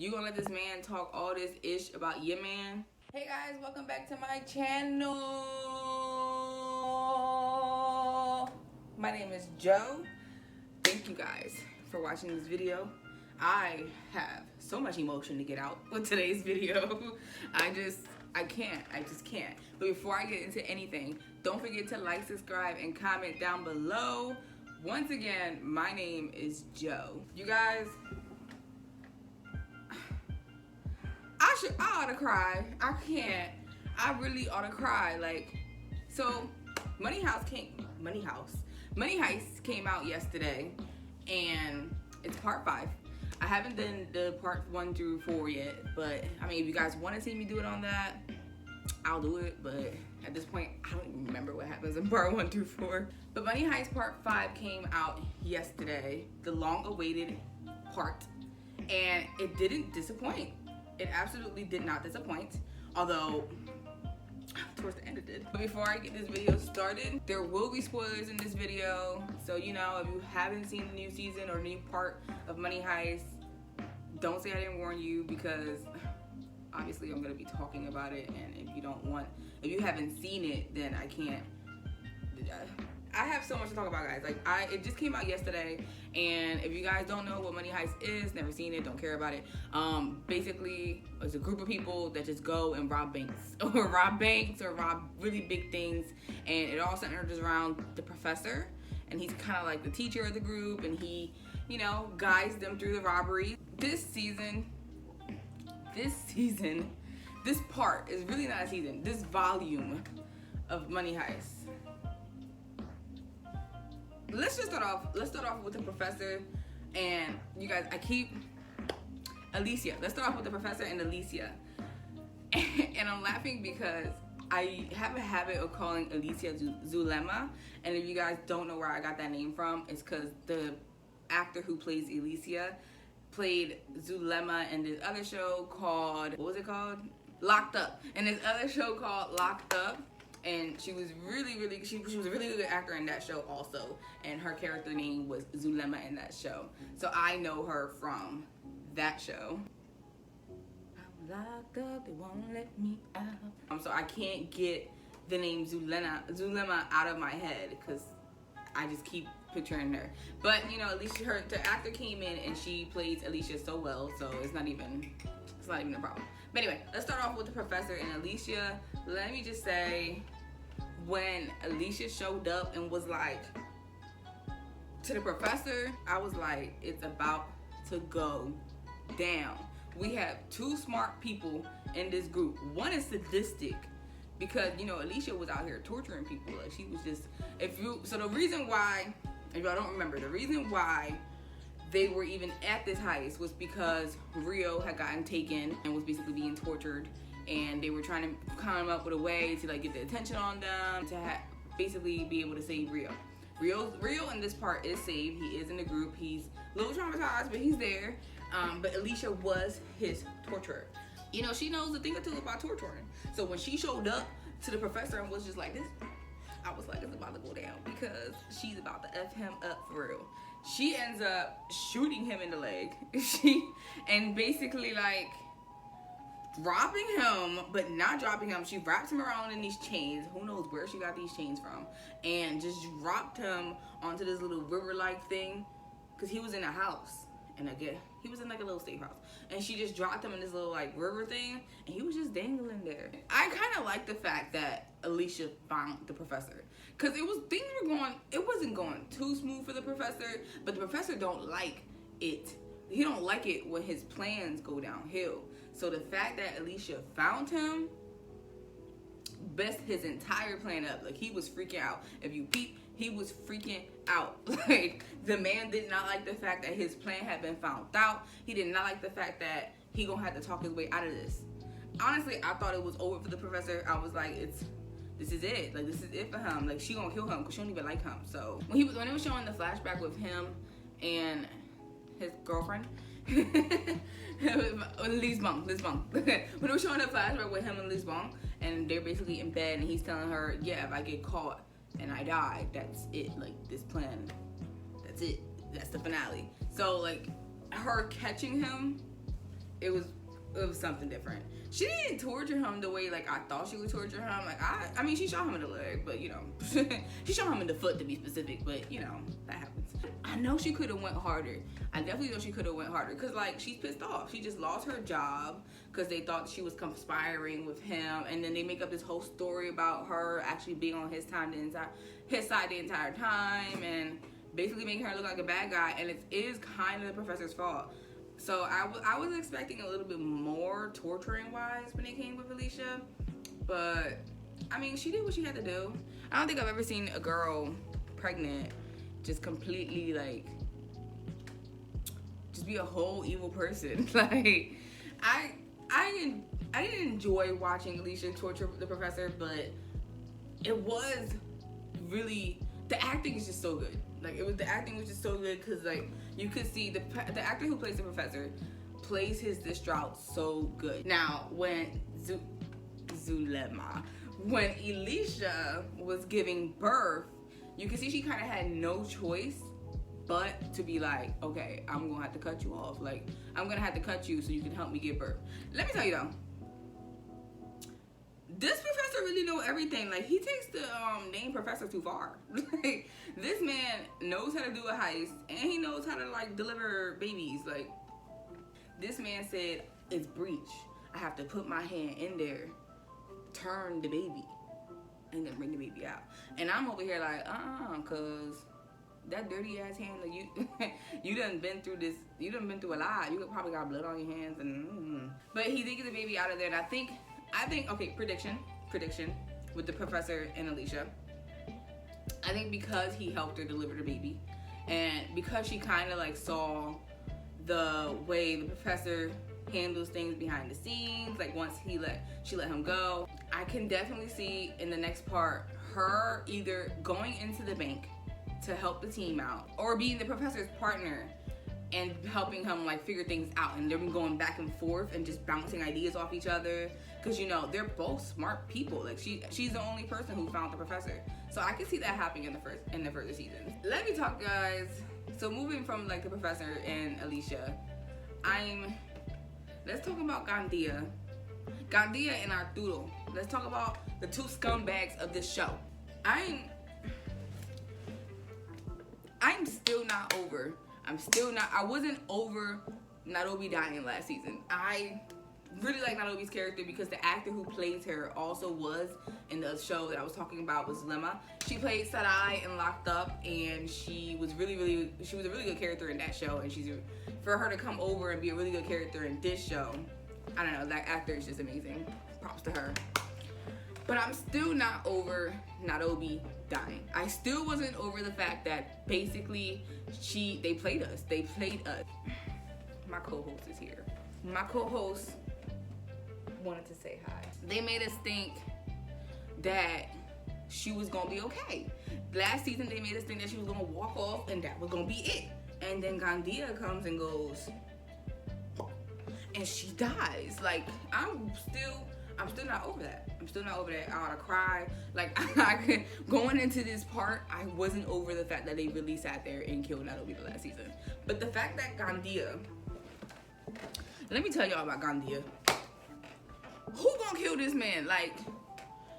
You gonna let this man talk all this ish about your man? Hey guys, welcome back to my channel. My name is Joe. Thank you guys for watching this video. I have so much emotion to get out with today's video. I just can't. But before I get into anything, don't forget to like, subscribe, and comment down below. Once again, my name is Joe. You guys, I ought to cry. I can't. I really ought to cry. Like, so Money Heist came out yesterday, and it's part 5. I haven't done the part 1 through 4 yet, but I mean, if you guys want to see me do it on that, I'll do it. But at this point, I don't even remember what happens in part 1 through 4. But Money Heist part 5 came out yesterday, the long-awaited part, and it didn't disappoint. It absolutely did not disappoint, although towards the end it did. But before I get this video started, there will be spoilers in this video. So, you know, if you haven't seen the new season or new part of Money Heist, don't say I didn't warn you, because obviously I'm going to be talking about it. And if you haven't seen it, then I can't. I have so much to talk about, guys. Like, it just came out yesterday, and if you guys don't know what Money Heist is, never seen it, don't care about it. Basically, it's a group of people that just go and rob banks, or rob really big things, and it all centers around the professor, and he's kind of like the teacher of the group, and he, you know, guides them through the robbery. This part is really not a season. This volume of Money Heist. Let's start off with the professor and you guys. Alicia. Let's start off with the professor and Alicia. And I'm laughing because I have a habit of calling Alicia Zulema. And if you guys don't know where I got that name from, it's because the actor who plays Alicia played Zulema in this other show called, what was it called? Locked Up. And this other show called Locked Up. And she was she was a really good actor in that show also, and her character name was Zulema in that show. So I know her from that show. I'm locked up, they won't let me out. So I can't get the name Zulema out of my head because I just keep picturing her. But you know, Alicia, the actor came in and she plays Alicia so well, so it's not even a problem. But anyway, let's start off with the professor and Alicia. Let me just say, when Alicia showed up and was like, to the professor, I was like, it's about to go down. We have 2 smart people in this group. One is sadistic, because, you know, Alicia was out here torturing people. Like, she was just, so the reason why, if y'all don't remember, the reason why they were even at this heist was because Rio had gotten taken and was basically being tortured, and they were trying to come up with a way to like get the attention on them to basically be able to save Rio. Rio in this part is saved. He is in the group. He's a little traumatized, but he's there. But Alicia was his torturer. You know, she knows a thing or two about torturing. So when she showed up to the professor and was just like this, I was like, it's about to go down, because she's about to F him up for real. She ends up shooting him in the leg. And basically like dropping him, but not dropping him. She wraps him around in these chains. Who knows where she got these chains from? And just dropped him onto this little river-like thing, because he was in a house. And again, he was in like a little safe house. And she just dropped him in this little like river thing, and he was just dangling there. I kind of like the fact that Alicia found the professor, because it wasn't going too smooth for the professor, but the professor don't like it. He don't like it when his plans go downhill. So the fact that Alicia found him messed his entire plan up. Like, he was freaking out. If you peep, he was freaking out. Like, the man did not like the fact that his plan had been found out. He did not like the fact that he gonna have to talk his way out of this. Honestly, I thought it was over for the professor. I was like, this is it. Like, this is it for him. Like, she gonna kill him because she don't even like him. So when it was showing the flashback with him and his girlfriend, Liz Bong. When it was showing the flashback with him and Liz Bong, and they're basically in bed, and he's telling her, yeah, if I get caught and I die, that's it. Like, this plan, that's it. That's the finale. So like, her catching him it was something different. She didn't torture him the way like I thought she would torture him. Like I mean, she shot him in the leg, but you know, she shot him in the foot to be specific. But you know, that happens. I know she could have went harder. I definitely know she could have went harder because like she's pissed off. She just lost her job because they thought she was conspiring with him, and then they make up this whole story about her actually being on his side the entire time, and basically making her look like a bad guy. And it is kind of the professor's fault. So I was expecting a little bit more torturing wise when it came with Alicia, but I mean, she did what she had to do. I don't think I've ever seen a girl pregnant just completely like just be a whole evil person. Like I didn't enjoy watching Alicia torture the professor, but it was really, the acting is just so good. Like the acting was just so good because like you could see the actor who plays the professor plays his distraught so good. Now when Zulema, when Alicia was giving birth, you can see she kind of had no choice but to be like, okay, I'm gonna have to cut you off. Like I'm gonna have to cut you so you can help me give birth. Let me tell you though, this professor really know everything. Like he takes the name professor too far. Like this man knows how to do a heist and he knows how to like deliver babies. Like this man said it's breech. I have to put my hand in there, turn the baby, and then bring the baby out. And I'm over here like, cause that dirty ass hand, like you done been through this. You done been through a lot. You probably got blood on your hands But he did get the baby out of there, and I think okay, prediction with the professor and Alicia. I think because he helped her deliver the baby, and because she kind of like saw the way the professor handles things behind the scenes, like once she let him go, I can definitely see in the next part her either going into the bank to help the team out or being the professor's partner and helping him like figure things out, and them going back and forth and just bouncing ideas off each other, because you know they're both smart people. Like she's the only person who found the professor, so I can see that happening in the further seasons. Let me talk, guys. So moving from like the professor and Alicia, let's talk about Gandia and Arturo. Let's talk about the two scumbags of this show. I'm still not over. I wasn't over Nairobi dying last season. I really like Nairobi's character because the actor who plays her also was in the show that I was talking about, was Lemma. She played Sarai in Locked Up, and she was a really good character in that show. And for her to come over and be a really good character in this show, I don't know, that actor is just amazing. Props to her. But I'm still not over Nairobi dying. I still wasn't over the fact that basically they played us. My co-host is here. My co-host wanted to say hi. They made us think that she was gonna be okay. Last season they made us think that she was gonna walk off and that was gonna be it. And then Gandia comes and goes and she dies. Like I'm still not over that. I ought to cry. Like going into this part, I wasn't over the fact that they really sat there and killed Nairobi the last season. But the fact that Gandia, let me tell y'all about Gandia. Who gonna kill this man? Like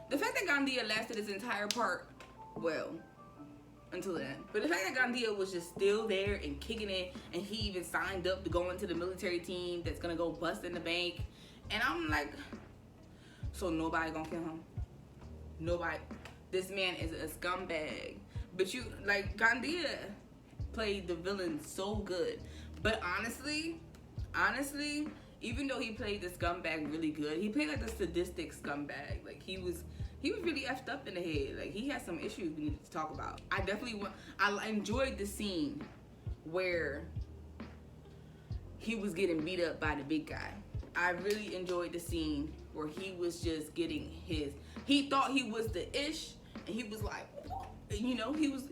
the fact that Gandia lasted this entire part, well, until then. But the fact that Gandia was just still there and kicking it, and he even signed up to go into the military team that's gonna go bust in the bank, and I'm like, so nobody gonna kill him? Nobody. This man is a scumbag. But Gandia played the villain so good. But honestly, even though he played the scumbag really good, he played like the sadistic scumbag. Like he was really effed up in the head. Like he had some issues we needed to talk about. I enjoyed the scene where he was getting beat up by the big guy. I really enjoyed the scene where he was just getting he thought he was the ish, and he was like, you know, he was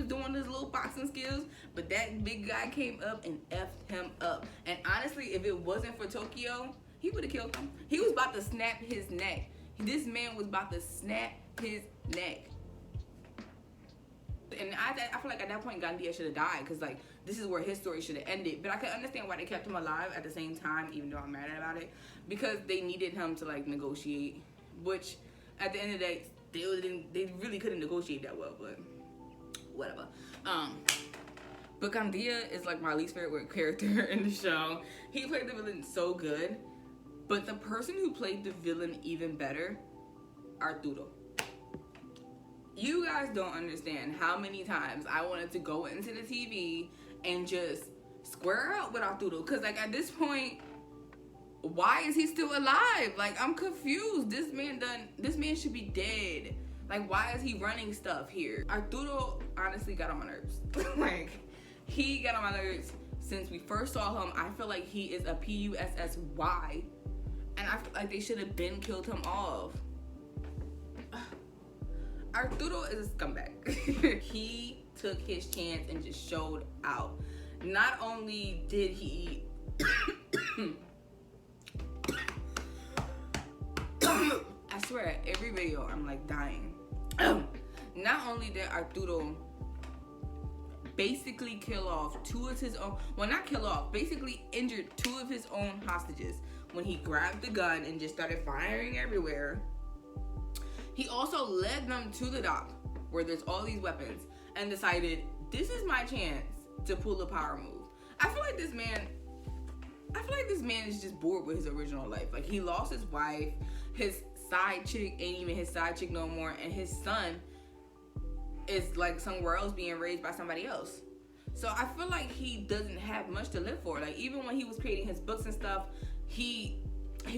doing his little boxing skills, but that big guy came up and effed him up. And honestly, if it wasn't for Tokyo, he would have killed him. He was about to snap his neck. This man was about to snap his neck. And I feel like at that point Gandia should have died, because like this is where his story should have ended. But I can understand why they kept him alive at the same time, even though I'm mad about it, because they needed him to like negotiate, which at the end of the day they really couldn't negotiate that well, but whatever. But Gandia is like my least favorite character in the show. He played the villain so good, but the person who played the villain even better, Arturo. You guys don't understand how many times I wanted to go into the TV and just square up with Arturo. Because, like, at this point, why is he still alive? Like, I'm confused. This man should be dead. Like, why is he running stuff here? Arturo honestly got on my nerves. Like, he got on my nerves since we first saw him. I feel like he is a PUSSY. And I feel like they should have been killed him off. Arturo is a scumbag. He took his chance and just showed out. Not only did he I swear at every video I'm like dying. Not only did Arturo basically kill off two of his own, well, not kill off, basically injured two of his own hostages when he grabbed the gun and just started firing everywhere. He also led them to the dock where there's all these weapons and decided, this is my chance to pull a power move. I feel like this man is just bored with his original life. Like, he lost his wife, his side chick ain't even his side chick no more, and his son is like somewhere else being raised by somebody else. So I feel like he doesn't have much to live for. Like, even when he was creating his books and stuff, he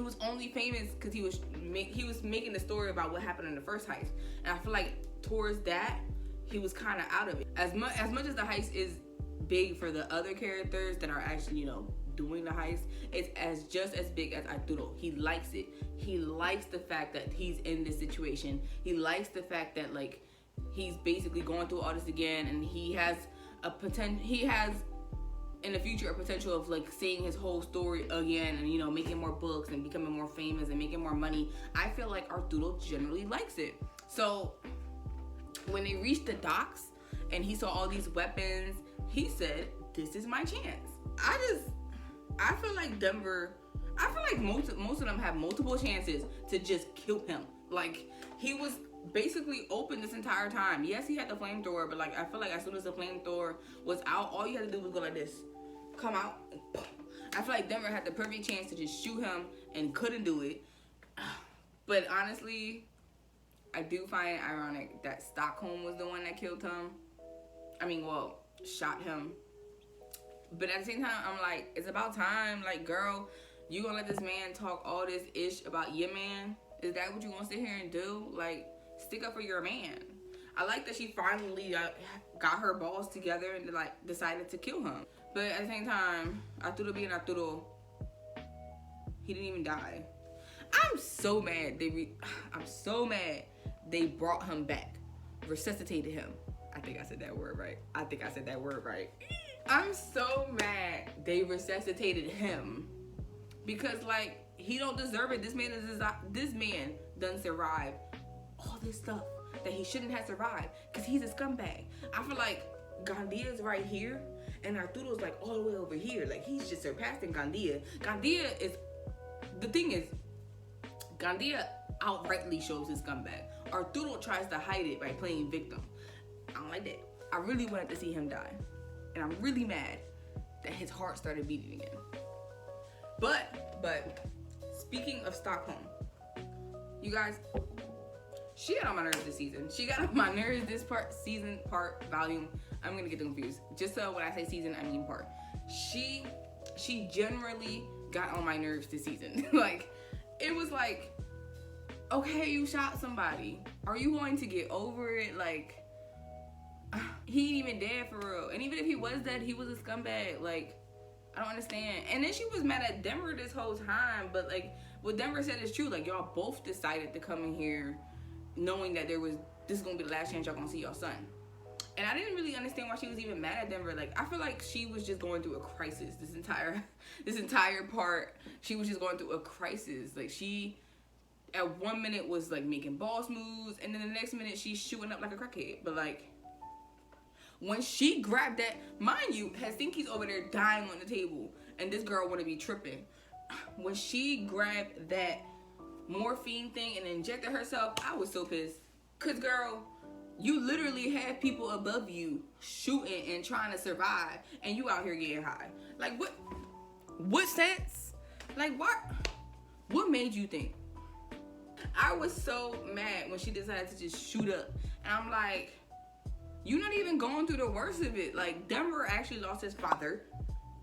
was only famous because he was making the story about what happened in the first heist. And I feel like towards that, he was kind of out of it. As much as the heist is big for the other characters that are actually, you know, doing the heist, it's just as big as Arturo. He likes it. He likes the fact that he's in this situation. He likes the fact that, like, he's basically going through all this again, and he has in the future a potential of like seeing his whole story again, and, you know, making more books and becoming more famous and making more money. I feel like Arturo generally likes it. So when they reached the docks and he saw all these weapons, he said, this is my chance. I feel like Denver, I feel like most of them have multiple chances to just kill him. Like, he was basically open this entire time. Yes, he had the flamethrower, but like, I feel like as soon as the flamethrower was out, all you had to do was go like this, come out, and boom. I feel like Denver had the perfect chance to just shoot him and couldn't do it. But honestly, I do find it ironic that Stockholm was the one that killed him. I mean, well, shot him. But at the same time, I'm like, it's about time. Like, girl, you gonna let this man talk all this ish about your man? Is that what you gonna sit here and do? Like, stick up for your man. I like that she finally got her balls together and like decided to kill him. But at the same time, Arturo being Arturo, he didn't even die. I'm so mad they brought him back, resuscitated him. I think I said that word right. I'm so mad they resuscitated him, because like, he don't deserve it. This man done survived all this stuff that he shouldn't have survived because he's a scumbag. I feel like Gandia's right here and Arturo's like all the way over here. Like, he's just surpassing Gandia. Gandia outrightly shows his scumbag. Arturo tries to hide it by playing victim. I don't like that. I really wanted to see him die. And I'm really mad that his heart started beating again. But speaking of Stockholm, you guys, she got on my nerves this season. She got on my nerves this season, volume. I'm gonna get confused. Just so when I say season, I mean part. She generally got on my nerves this season. Like, it was like, okay, you shot somebody. Are you going to get over it? Like, he ain't even dead for real. And even if he was dead, he was a scumbag. Like, I don't understand. And then she was mad at Denver this whole time. But like, what Denver said is true. Like, y'all both decided to come in here knowing that this is gonna be the last chance y'all gonna see your son. And I didn't really understand why she was even mad at Denver. Like, I feel like she was just going through a crisis. This entire part, she was just going through a crisis. Like, she at one minute was like making boss moves, and then the next minute she's shooting up like a crackhead. But like, When she grabbed that, mind you, Helsinki's over there dying on the table, and this girl wanna be tripping. When she grabbed that morphine thing and injected herself, I was so pissed. Cause girl, you literally have people above you shooting and trying to survive, and you out here getting high. Like what sense? Like what made you think? I was so mad when she decided to just shoot up. And I'm like, you're not even going through the worst of it. Like, Denver actually lost his father,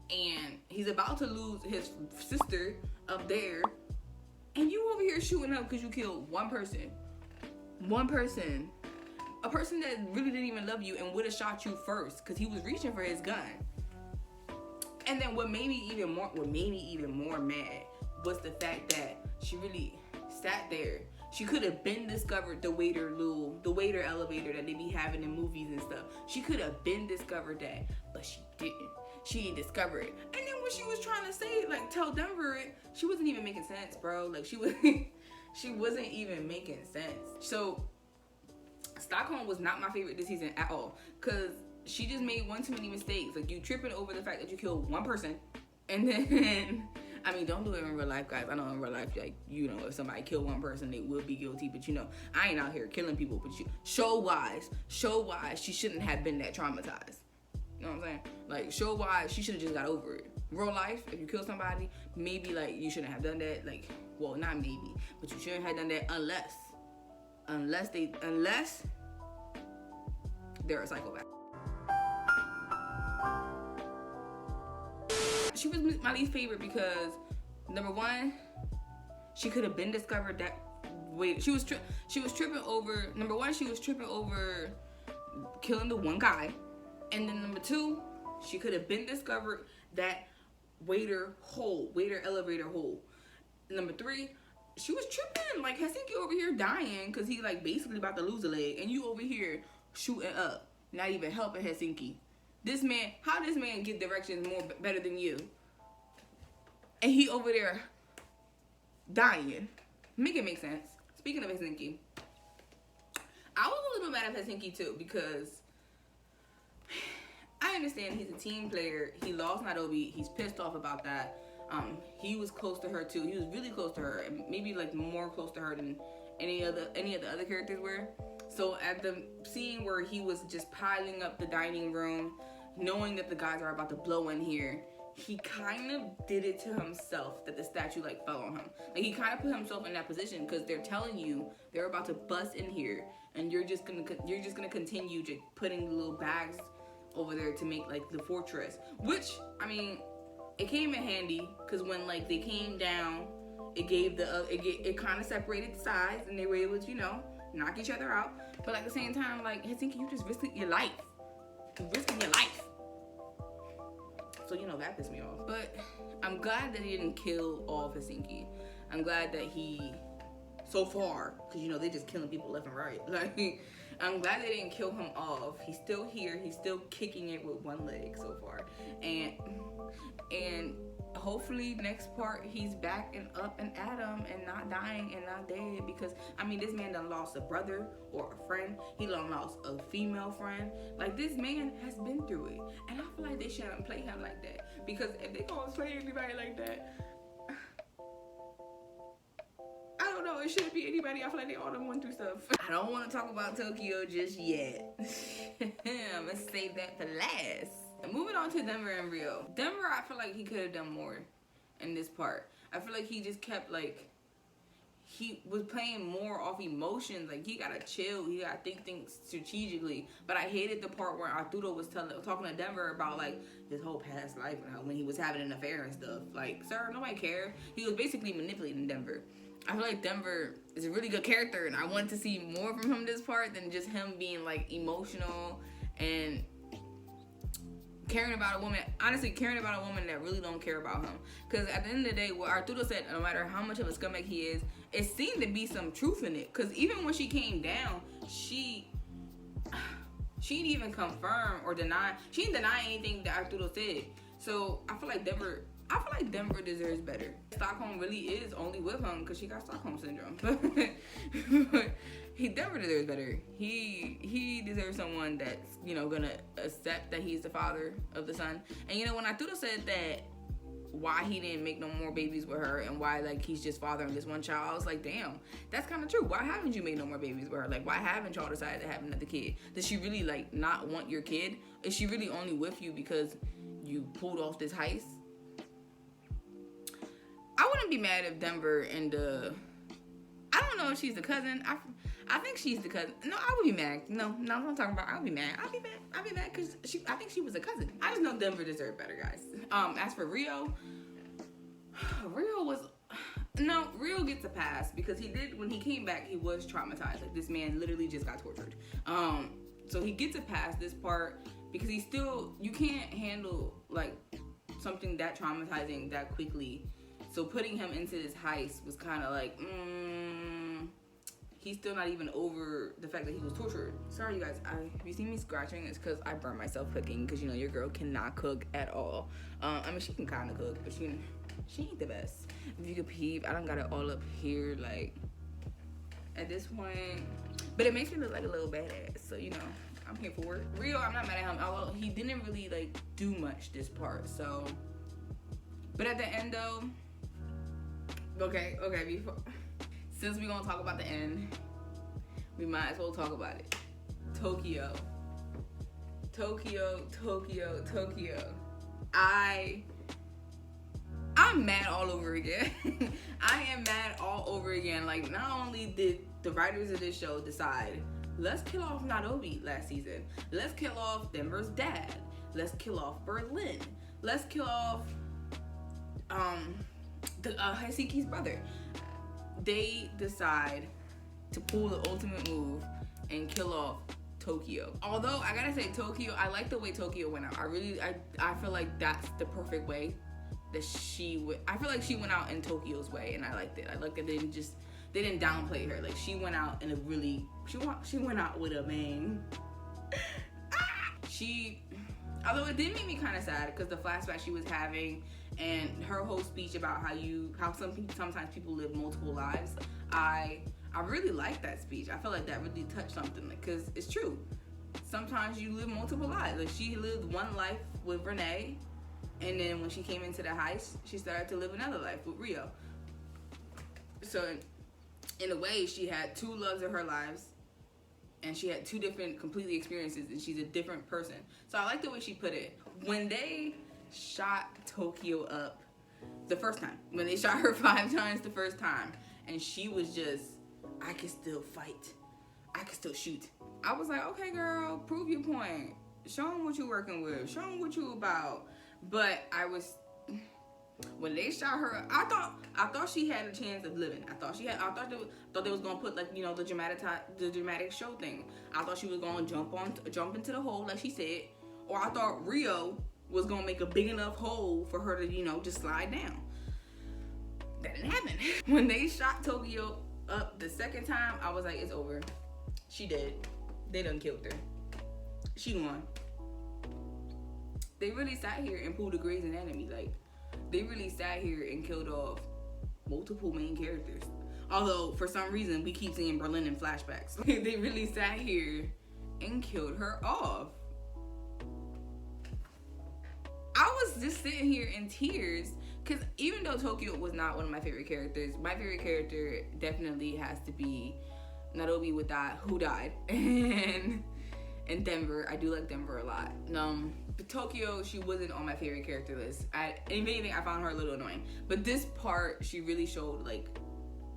and he's about to lose his sister up there. And you over here shooting up because you killed one person. One person. A person that really didn't even love you and would have shot you first because he was reaching for his gun. And then what made me even more mad was the fact that she really sat there. She could have been discovered the waiter elevator that they be having in movies and stuff. She could have been discovered that, but she didn't. She didn't discover it. And then when she was trying to say, like, tell Denver it, she wasn't even making sense, bro. Like, she wasn't even making sense. So Stockholm was not my favorite this season at all, because she just made one too many mistakes. Like, you tripping over the fact that you killed one person, and then I mean, don't do it in real life, guys. I know in real life, like, you know, if somebody killed one person, they will be guilty. But, you know, I ain't out here killing people. But show-wise, she shouldn't have been that traumatized. You know what I'm saying? Like, show-wise, she should have just got over it. Real life, if you kill somebody, maybe, like, you shouldn't have done that. Like, well, not maybe, but you shouldn't have done that unless they're a psychopath. She was my least favorite because, number one, she could have been discovered that way. She was tripping over, number one, she was tripping over killing the one guy. And then number two, she could have been discovered that waiter elevator hole. Number three, she was tripping. Like, Helsinki over here dying because he, like, basically about to lose a leg. And you over here shooting up, not even helping Helsinki. How this man get directions better than you? And he over there dying. Make it make sense. Speaking of Helsinki, I was a little mad at Helsinki too, because I understand he's a team player. He lost Nairobi. He's pissed off about that. He was close to her too. He was really close to her, and maybe like more close to her than any of the other characters were. So at the scene where he was just piling up the dining room, knowing that the guys are about to blow in here, he kind of did it to himself, that the statue like fell on him. Like, he kind of put himself in that position because they're telling you they're about to bust in here, and you're just gonna continue just putting the little bags over there to make like the fortress. Which, I mean, it came in handy because when like they came down, it kind of separated the sides, and they were able to, you know, knock each other out. But at the same time, like, Helsinki, you just risking your life. So, you know, that pissed me off. But I'm glad that he didn't kill all of Helsinki. I'm glad that he, so far, because, you know, they're just killing people left and right. Like, I'm glad they didn't kill him off. He's still here. He's still kicking it with one leg so far. And hopefully next part he's back and up and at him and not dying and not dead, because I mean, this man done lost a brother or a friend. He done lost a female friend. Like, this man has been through it, and I feel like they shouldn't play him like that, because if they gonna play anybody like that, I don't know, it shouldn't be anybody. I feel like they all done went through stuff. I don't want to talk about Tokyo just yet. I'm gonna save that for last. Moving on to Denver and Rio. Denver, I feel like he could have done more in this part. I feel like he just kept, like, he was playing more off emotions. Like, he gotta chill. He gotta think things strategically. But I hated the part where Arturo was talking to Denver about, like, his whole past life and when he was having an affair and stuff. Like, sir, nobody cared. He was basically manipulating Denver. I feel like Denver is a really good character, and I want to see more from him this part than just him being, like, emotional and caring about a woman that really don't care about him. Because at the end of the day, what Arturo said, no matter how much of a scumbag he is, it seemed to be some truth in it. Because even when she came down, she didn't even confirm or deny. She didn't deny anything that Arturo said. So I feel like Denver, I feel like Denver deserves better. Stockholm really is only with him because she got Stockholm syndrome. Denver deserves better. He deserves someone that's, you know, gonna accept that he's the father of the son. And you know, when Arturo said that why he didn't make no more babies with her and why like he's just fathering this one child, I was like, damn, that's kind of true. Why haven't you made no more babies with her? Like, why haven't y'all decided to have another kid? Does she really like not want your kid? Is she really only with you because you pulled off this heist? I wouldn't be mad if Denver and I don't know if she's the cousin. I think she's the cousin. No, I would be mad. No, what I'm talking about. I would be mad. I'd be mad because I think she was a cousin. I just know Denver deserved better, guys. As for Rio gets a pass because when he came back, he was traumatized. Like, this man literally just got tortured. So he gets a pass this part because you can't handle like something that traumatizing that quickly. So putting him into this heist was kind of like, he's still not even over the fact that he was tortured. Sorry, you guys. If you see me scratching, it's because I burned myself cooking. Because, you know, your girl cannot cook at all. I mean, she can kind of cook, but she ain't the best. If you could peep, I done got it all up here, like, at this point. But it makes me look like a little badass. So, you know, I'm here for it. Rio, I'm not mad at him. Although he didn't really, like, do much this part. So, but at the end, though, okay, since we're gonna talk about the end, we might as well talk about it. Tokyo. I'm mad all over again. I am mad all over again. Like, not only did the writers of this show decide, let's kill off Nairobi last season. Let's kill off Denver's dad. Let's kill off Berlin. Let's kill off Haseki's brother. They decide to pull the ultimate move and kill off Tokyo. Although I gotta say, Tokyo, I like the way Tokyo went out. I feel like that's the perfect way that I feel like she went out in Tokyo's way, and I liked it. I liked that they didn't downplay her. Like, she went out in a really, she went out with a bang. Although it did make me kind of sad because the flashback she was having and her whole speech about how sometimes people live multiple lives. I really like that speech. I feel like that really touched something, because it's true. Sometimes you live multiple lives. Like, she lived one life with Renee, and then when she came into the heist, she started to live another life with Rio. So in a way, she had two loves of her lives, and she had two different completely experiences, and she's a different person. So I like the way she put it. When they shot Tokyo up the first time, when they shot her 5 times the first time, and she was just, I can still fight, I can still shoot. I was like, okay, girl, prove your point. Show them what you're working with. Show them what you about. But when they shot her, I thought she had a chance of living. I thought they was gonna put, like, you know, the dramatic show thing. I thought she was gonna jump into the hole like she said, or I thought Rio was gonna make a big enough hole for her to, you know, just slide down. That didn't happen. When they shot Tokyo up the second time, I was like, it's over. She dead. They done killed her. She won. They really sat here and pulled a Grey's Anatomy. Like, they really sat here and killed off multiple main characters. Although, for some reason, we keep seeing Berlin in flashbacks. They really sat here and killed her off. I was just sitting here in tears, because even though Tokyo was not one of my favorite characters, my favorite character definitely has to be Nairobi with that, who died, and Denver. I do like Denver a lot. But Tokyo, she wasn't on my favorite character list. If anything, I found her a little annoying. But this part, she really showed, like,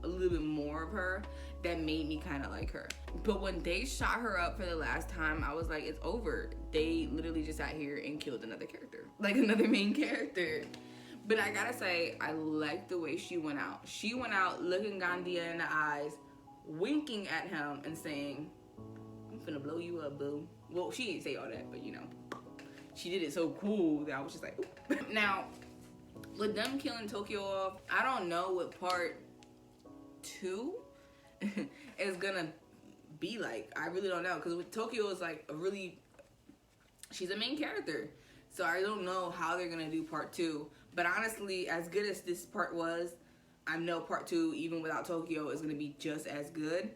a little bit more of her that made me kind of like her. But when they shot her up for the last time, I was like, it's over. They literally just sat here and killed another character, like another main character. But I gotta say, I like the way she went out. She went out looking Gandia in the eyes, winking at him and saying, I'm finna blow you up, boo. Well, she didn't say all that, but, you know, she did it so cool that I was just like, oop. Now, with them killing Tokyo off, I don't know what part 2 is gonna be like. I really don't know, because with Tokyo is like she's a main character, so I don't know how they're gonna do part 2. But honestly, as good as this part was, I know part 2, even without Tokyo, is going to be just as good.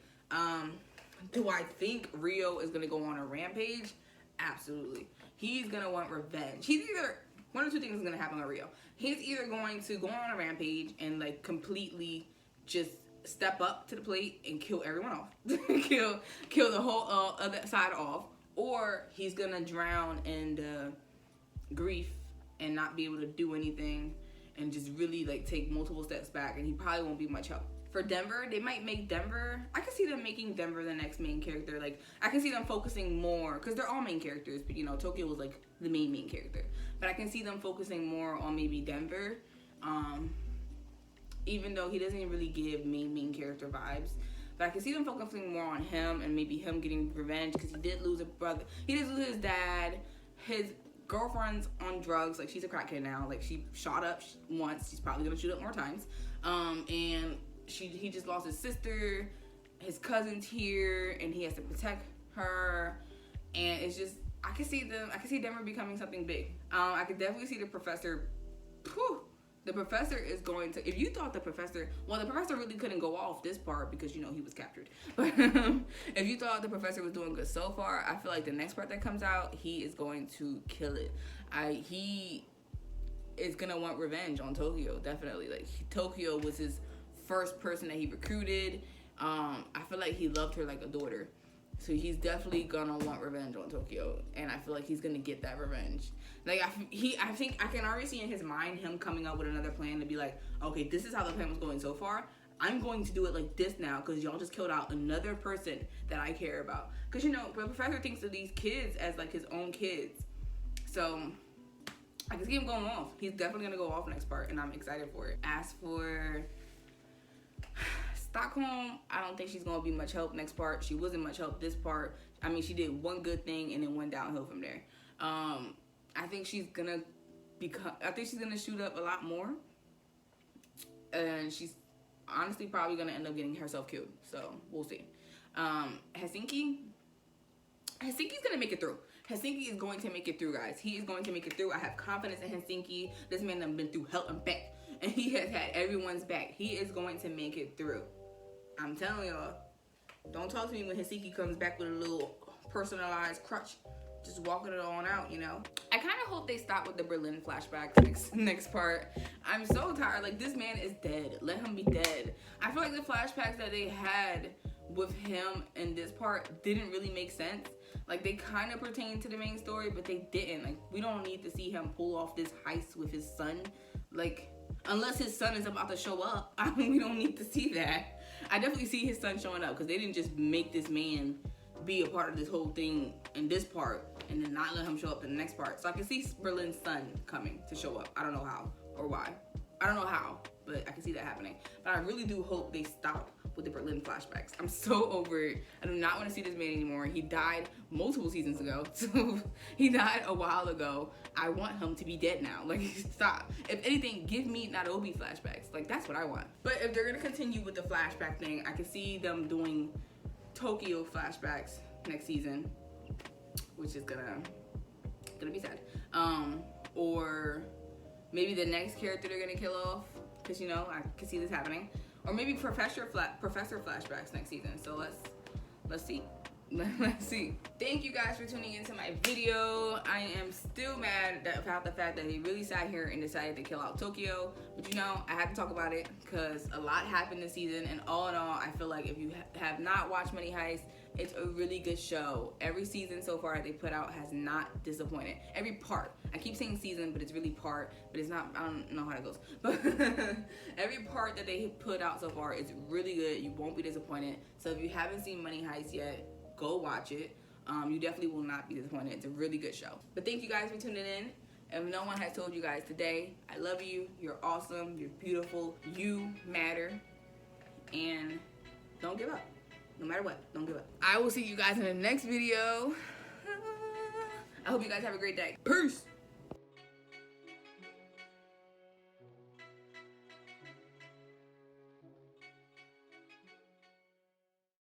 Do I think Rio is going to go on a rampage? Absolutely. He's going to want revenge. He's either, one or two things is going to happen with Rio. He's either going to go on a rampage and like completely just step up to the plate and kill everyone off. kill the whole other side off. Or he's going to drown in grief and not be able to do anything and just really like take multiple steps back, and he probably won't be much help. For Denver, they might make Denver, I can see them making Denver the next main character. Like, I can see them focusing more, because they're all main characters, but you know, Tokyo was like the main character. But I can see them focusing more on maybe Denver, even though he doesn't really give main character vibes. But I can see them focusing more on him and maybe him getting revenge, because he did lose a brother. He did lose his dad. His girlfriend's on drugs. Like, she's a crackhead now. Like, she shot up once. She's probably gonna shoot up more times. And he just lost his sister. His cousin's here, and he has to protect her. And it's just, I can see Denver becoming something big. I could definitely see the professor. The professor is going to, if you thought the professor really couldn't go off this part because, you know, he was captured. But if you thought the professor was doing good so far, I feel like the next part that comes out, he is going to kill it. He is going to want revenge on Tokyo, definitely. Like, Tokyo was his first person that he recruited. I feel like he loved her like a daughter. So he's definitely gonna want revenge on Tokyo, and I feel like he's gonna get that revenge. Like, I think I can already see in his mind him coming up with another plan to be like, okay, this is how the plan was going so far. I'm going to do it like this now because y'all just killed out another person that I care about. Because, you know, the professor thinks of these kids as like his own kids. So I can see him going off. He's definitely gonna go off next part, and I'm excited for it. As for Stockholm, I don't think she's gonna be much help next part. She wasn't much help this part. I mean, she did one good thing and then went downhill from there. I think she's gonna shoot up a lot more, and she's honestly probably gonna end up getting herself killed. So we'll see. Helsinki's gonna make it through. Helsinki is going to make it through, guys. He is going to make it through. I have confidence in Helsinki. This man has been through hell and back, and he has had everyone's back. He is going to make it through. I'm telling y'all, don't talk to me when Helsinki comes back with a little personalized crutch. Just walking it on out, you know? I kind of hope they stop with the Berlin flashbacks next part. I'm so tired. Like, this man is dead. Let him be dead. I feel like the flashbacks that they had with him in this part didn't really make sense. Like, they kind of pertain to the main story, but they didn't. Like, we don't need to see him pull off this heist with his son. Like, unless his son is about to show up, we don't need to see that. I definitely see his son showing up, because they didn't just make this man be a part of this whole thing in this part and then not let him show up in the next part. So I can see Berlin's son coming to show up. I don't know how or why. I don't know how, but I can see that happening. But I really do hope they stop with the Berlin flashbacks. I'm so over it. I do not want to see this man anymore. He died multiple seasons ago. So he died a while ago. I want him to be dead now. Like, stop. If anything, give me Nairobi flashbacks. Like, that's what I want. But if they're going to continue with the flashback thing, I can see them doing Tokyo flashbacks next season, which is gonna be sad. Or maybe the next character they're gonna kill off, because, you know, I can see this happening. Or maybe professor flashbacks next season. So let's see. Let's see. Thank you guys for tuning into my video. I am still mad about the fact that they really sat here and decided to kill out Tokyo. But, you know, I had to talk about it because a lot happened this season. And all in all, I feel like if you have not watched Money Heist, it's a really good show. Every season so far that they put out has not disappointed. Every part. I keep saying season, but it's really part. But it's not, I don't know how that goes. But every part that they put out so far is really good. You won't be disappointed. So if you haven't seen Money Heist yet, go watch it. You definitely will not be disappointed. It's a really good show. But thank you guys for tuning in. If no one has told you guys today, I love you. You're awesome. You're beautiful. You matter. And don't give up. No matter what, don't give up. I will see you guys in the next video. I hope you guys have a great day. Peace.